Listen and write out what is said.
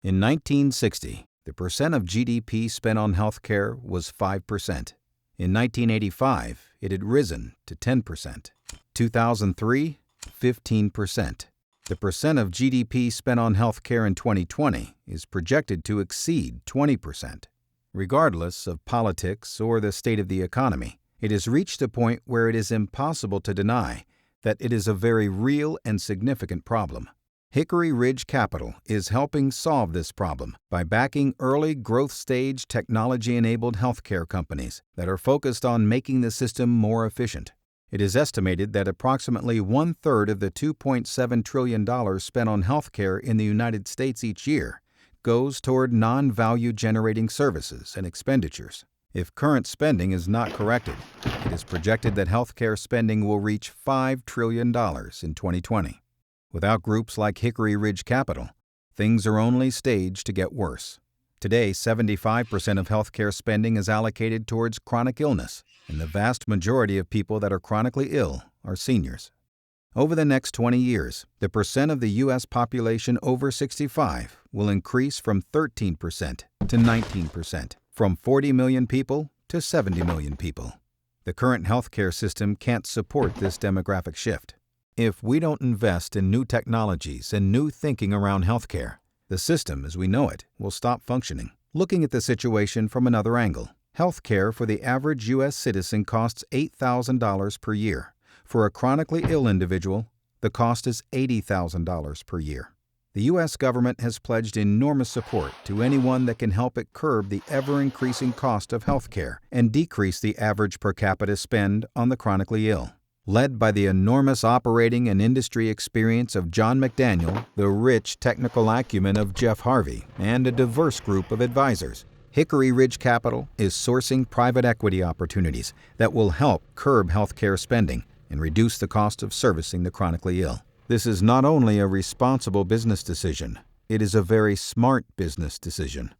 In 1960, the percent of GDP spent on healthcare was 5%. In 1985, it had risen to 10%. 2003, 15%. The percent of GDP spent on healthcare in 2020 is projected to exceed 20%. Regardless of politics or the state of the economy, it has reached a point where it is impossible to deny that it is a very real and significant problem. Hickory Ridge Capital is helping solve this problem by backing early growth stage technology-enabled healthcare companies that are focused on making the system more efficient. It is estimated that approximately one-third of the $2.7 trillion spent on healthcare in the United States each year goes toward non-value generating services and expenditures. If current spending is not corrected, it is projected that healthcare spending will reach $5 trillion in 2020. Without groups like Hickory Ridge Capital, things are only staged to get worse. Today, 75% of healthcare spending is allocated towards chronic illness, and the vast majority of people that are chronically ill are seniors. Over the next 20 years, the percent of the U.S. population over 65 will increase from 13% to 19%, from 40 million people to 70 million people. The current healthcare system can't support this demographic shift. If we don't invest in new technologies and new thinking around healthcare, the system as we know it will stop functioning. Looking at the situation from another angle, healthcare for the average U.S. citizen costs $8,000 per year. For a chronically ill individual, the cost is $80,000 per year. The U.S. government has pledged enormous support to anyone that can help it curb the ever-increasing cost of healthcare and decrease the average per capita spend on the chronically ill. Led by the enormous operating and industry experience of John McDaniel, the rich technical acumen of Jeff Harvey, and a diverse group of advisors, Hickory Ridge Capital is sourcing private equity opportunities that will help curb healthcare spending and reduce the cost of servicing the chronically ill. This is not only a responsible business decision, it is a very smart business decision.